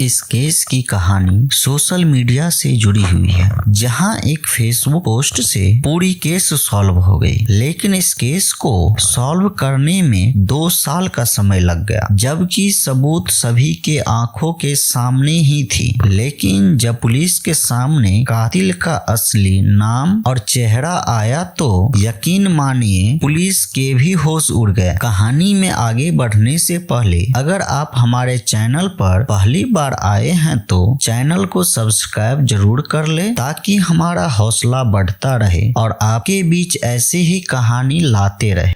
इस केस की कहानी सोशल मीडिया से जुड़ी हुई है, जहां एक फेसबुक पोस्ट से पूरी केस सॉल्व हो गई। लेकिन इस केस को सॉल्व करने में 2 साल का समय लग गया, जबकि सबूत सभी के आंखों के सामने ही थी। लेकिन जब पुलिस के सामने कातिल का असली नाम और चेहरा आया तो यकीन मानिए पुलिस के भी होश उड़ गए। कहानी में आगे बढ़ने से पहले अगर आप हमारे चैनल पर पहली बार आए हैं तो चैनल को सब्सक्राइब जरूर कर ले, ताकि हमारा हौसला बढ़ता रहे और आपके बीच ऐसे ही कहानी लाते रहे।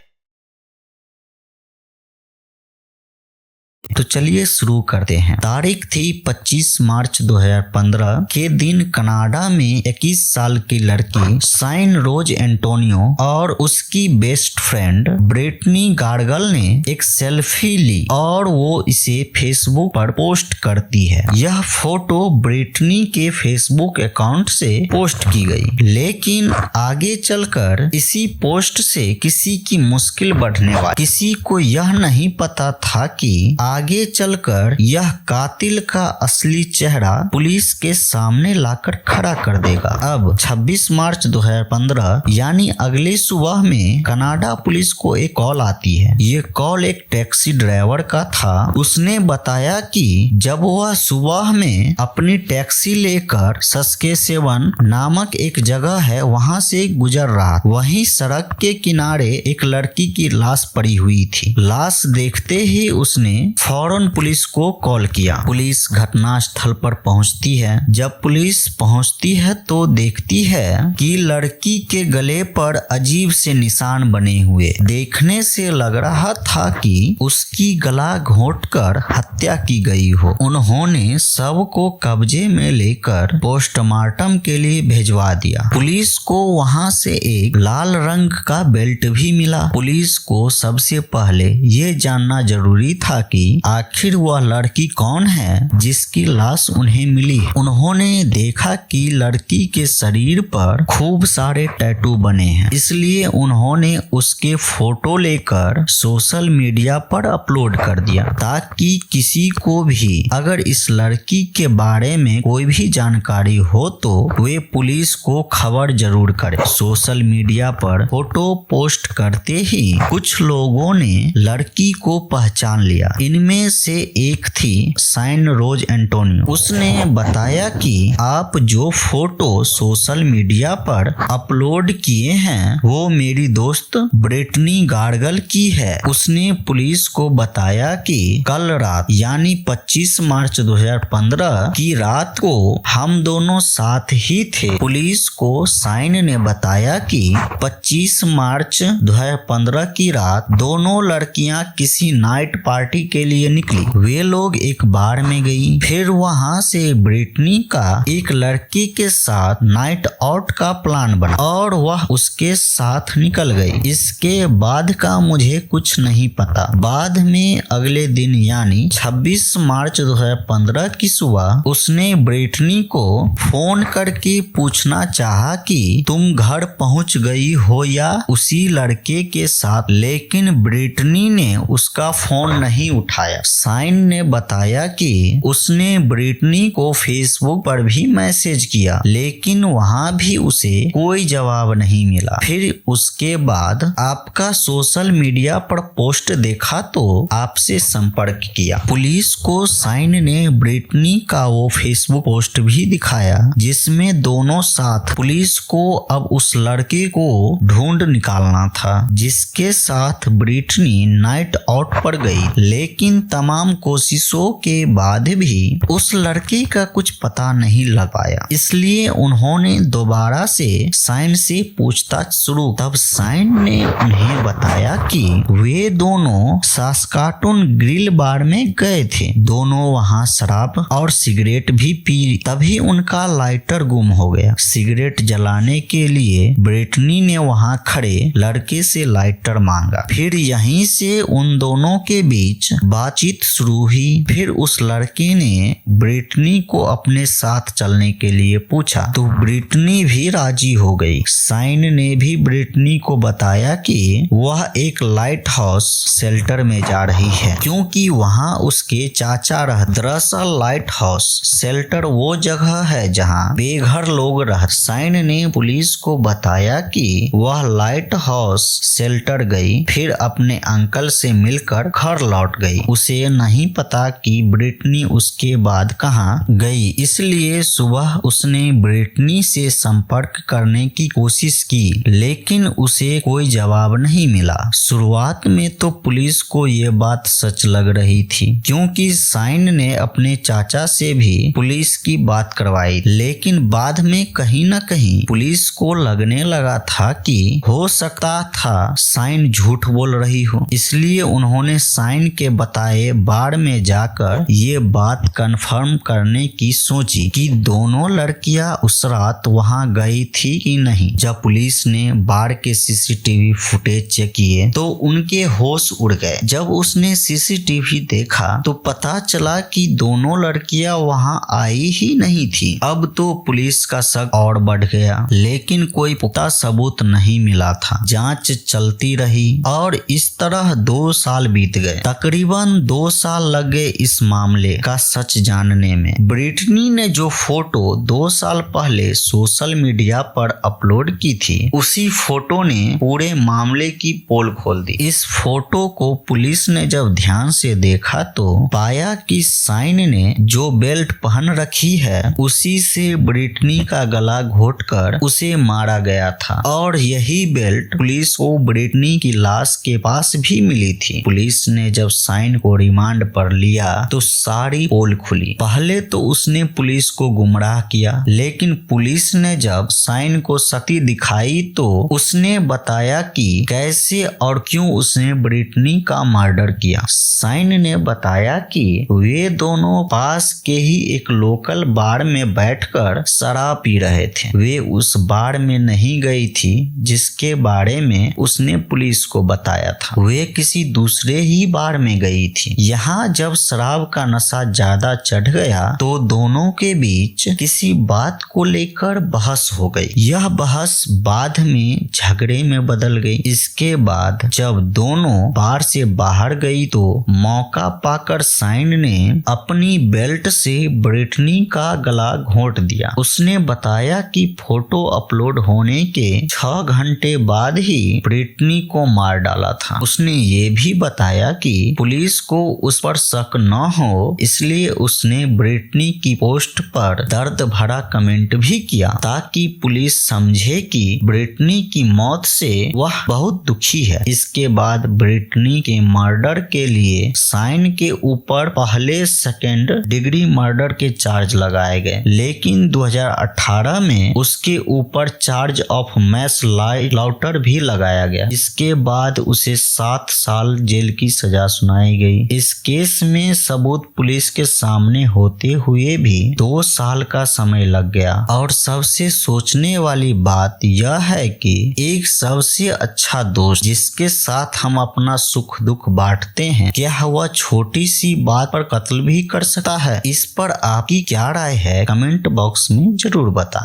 तो चलिए शुरू करते हैं। तारीख थी 25 मार्च 2015 के दिन कनाडा में 21 साल की लड़की साइन रोज एंटोनियो और उसकी बेस्ट फ्रेंड ब्रिटनी गार्गल ने एक सेल्फी ली और वो इसे फेसबुक पर पोस्ट करती है। यह फोटो ब्रिटनी के फेसबुक अकाउंट से पोस्ट की गई, लेकिन आगे चलकर इसी पोस्ट से किसी की मुश्किल बढ़ने वाली। किसी को यह नहीं पता था कि आगे चलकर यह कातिल का असली चेहरा पुलिस के सामने लाकर खड़ा कर देगा। अब 26 मार्च 2015 यानी अगले सुबह में कनाडा पुलिस को एक कॉल आती है। ये कॉल एक टैक्सी ड्राइवर का था। उसने बताया कि जब वह सुबह में अपनी टैक्सी लेकर सस्केचेवन नामक एक जगह है वहां से गुजर रहा, वहीं सड़क के किनारे एक लड़की की लाश पड़ी हुई थी। लाश देखते ही उसने फौरन पुलिस को कॉल किया। पुलिस घटनास्थल पर पहुंचती है। जब पुलिस पहुंचती है तो देखती है कि लड़की के गले पर अजीब से निशान बने हुए। देखने से लग रहा था कि उसकी गला घोंटकर हत्या की गई हो। उन्होंने शव को कब्जे में लेकर पोस्टमार्टम के लिए भेजवा दिया। पुलिस को वहां से एक लाल रंग का बेल्ट भी मिला। पुलिस को सबसे पहले ये जानना जरूरी था कि आखिर वह लड़की कौन है जिसकी लाश उन्हें मिली। उन्होंने देखा कि लड़की के शरीर पर खूब सारे टैटू बने हैं, इसलिए उन्होंने उसके फोटो लेकर सोशल मीडिया पर अपलोड कर दिया, ताकि किसी को भी अगर इस लड़की के बारे में कोई भी जानकारी हो तो वे पुलिस को खबर जरूर करें। सोशल मीडिया पर फोटो पोस्ट करते ही कुछ लोगों ने लड़की को पहचान लिया। इनमें से एक थी साइन रोज एंटोनियो। उसने बताया कि आप जो फोटो सोशल मीडिया पर अपलोड किए हैं वो मेरी दोस्त ब्रिटनी गार्गल की है। उसने पुलिस को बताया कि कल रात यानी 25 मार्च 2015 की रात को हम दोनों साथ ही थे। पुलिस को साइन ने बताया कि 25 मार्च 2015 की रात दोनों लड़कियां किसी नाइट पार्टी के लिए निकली। वे लोग एक बार में गई, फिर वहां से ब्रिटनी का एक लड़की के साथ नाइट आउट का प्लान बना और वह उसके साथ निकल गई। इसके बाद का मुझे कुछ नहीं पता। बाद में अगले दिन यानी 26 मार्च 2015 की सुबह उसने ब्रिटनी को फोन करके पूछना चाहा कि तुम घर पहुंच गई हो या उसी लड़के के साथ, लेकिन ब्रिटनी ने उसका फोन नहीं उठाया। साइन ने बताया कि उसने ब्रिटनी को फेसबुक पर भी मैसेज किया, लेकिन वहां भी उसे कोई जवाब नहीं मिला। फिर उसके बाद आपका सोशल मीडिया पर पोस्ट देखा तो आपसे संपर्क किया। पुलिस को साइन ने ब्रिटनी का वो फेसबुक पोस्ट भी दिखाया जिसमें दोनों साथ। पुलिस को अब उस लड़के को ढूंढ निकालना था जिसके साथ ब्रिटनी नाइट आउट पर गई, लेकिन तमाम कोशिशों के बाद भी उस लड़की का कुछ पता नहीं लग पाया। इसलिए उन्होंने दोबारा से साइन से पूछताछ शुरू। तब साइन ने उन्हें बताया कि वे दोनों सास्काटून ग्रिल बार में गए थे। दोनों वहां शराब और सिगरेट भी पी। तभी उनका लाइटर गुम हो गया। सिगरेट जलाने के लिए ब्रिटनी ने वहां खड़े लड़के से लाइटर मांगा। फिर यहीं से उन दोनों के बीच बातचीत शुरू हुई। फिर उस लड़के ने ब्रिटनी को अपने साथ चलने के लिए पूछा तो ब्रिटनी भी राजी हो गई। साइन ने भी ब्रिटनी को बताया कि वह एक लाइट हाउस शेल्टर में जा रही है क्योंकि वहां उसके चाचा रहते। दरअसल लाइट हाउस शेल्टर वो जगह है जहां बेघर लोग रहते। साइन ने पुलिस को बताया कि वह लाइट हाउस शेल्टर गई, फिर अपने अंकल से मिलकर घर लौट गई। उसे नहीं पता कि ब्रिटनी उसके बाद कहां गई, इसलिए सुबह उसने ब्रिटनी से संपर्क करने की कोशिश की, लेकिन उसे कोई जवाब नहीं मिला। शुरुआत में तो पुलिस को ये बात सच लग रही थी क्योंकि साइन ने अपने चाचा से भी पुलिस की बात करवाई, लेकिन बाद में कहीं न कहीं पुलिस को लगने लगा था कि हो सकता था साइन झूठ बोल रही हो, इसलिए उन्होंने साइन के बताए बार में जाकर ये बात कंफर्म करने की सोची कि दोनों लड़कियां उस रात वहां गई थी कि नहीं। जब पुलिस ने बार के सीसीटीवी फुटेज चेक किए तो उनके होश उड़ गए। जब उसने सीसीटीवी देखा तो पता चला कि दोनों लड़कियां वहां आई ही नहीं थी। अब तो पुलिस का शक और बढ़ गया, लेकिन कोई पुख्ता सबूत नहीं मिला था। जांच चलती रही और इस तरह 2 साल बीत गए। तकरीबन 2 साल लग गए इस मामले का सच जानने में। ब्रिटनी ने जो फोटो 2 साल पहले सोशल मीडिया पर अपलोड की थी, उसी फोटो ने पूरे मामले की पोल खोल दी। इस फोटो को पुलिस ने जब ध्यान से देखा तो पाया कि साइन ने जो बेल्ट पहन रखी है उसी से ब्रिटनी का गला घोटकर उसे मारा गया था और यही बेल्ट पुलिस को ब्रिटनी की लाश के पास भी मिली थी। पुलिस ने जब साइन को रिमांड पर लिया तो सारी पोल खुली। पहले तो उसने पुलिस को गुमराह किया, लेकिन पुलिस ने जब साइन को सच्चाई दिखाई तो उसने बताया कि कैसे और क्यों उसने ब्रिटनी का मर्डर किया। साइन ने बताया कि वे दोनों पास के ही एक लोकल बार में बैठकर शराब पी रहे थे। वे उस बार में नहीं गई थी जिसके बारे में उसने पुलिस को बताया था, वे किसी दूसरे ही बार में गई थी। यहाँ जब शराब का नशा ज्यादा चढ़ गया तो दोनों के बीच किसी बात को लेकर बहस हो गई। यह बहस बाद में झगड़े में बदल गई। इसके बाद जब दोनों बार से बाहर गई तो मौका पाकर साइन ने अपनी बेल्ट से ब्रिटनी का गला घोंट दिया। उसने बताया कि फोटो अपलोड होने के 6 घंटे बाद ही ब्रिटनी को मार डाला था। उसने ये भी बताया कि पुलिस को उस पर शक न हो, इसलिए उसने ब्रिटनी की पोस्ट पर दर्द भरा कमेंट भी किया ताकि पुलिस समझे कि ब्रिटनी की मौत से वह बहुत दुखी है। इसके बाद ब्रिटनी के मर्डर के लिए साइन के ऊपर पहले 2nd डिग्री मर्डर के चार्ज लगाए गए, लेकिन 2018 में उसके ऊपर चार्ज ऑफ मैस स्लॉटर भी लगाया गया। इसके बाद उसे 7 साल जेल की सजा सुनाई गई। इस केस में सबूत पुलिस के सामने होते हुए भी 2 साल का समय लग गया। और सबसे सोचने वाली बात यह है कि एक सबसे अच्छा दोस्त जिसके साथ हम अपना सुख दुख बांटते हैं, क्या वह छोटी सी बात पर कत्ल भी कर सकता है? इस पर आपकी क्या राय है? कमेंट बॉक्स में जरूर बताएं।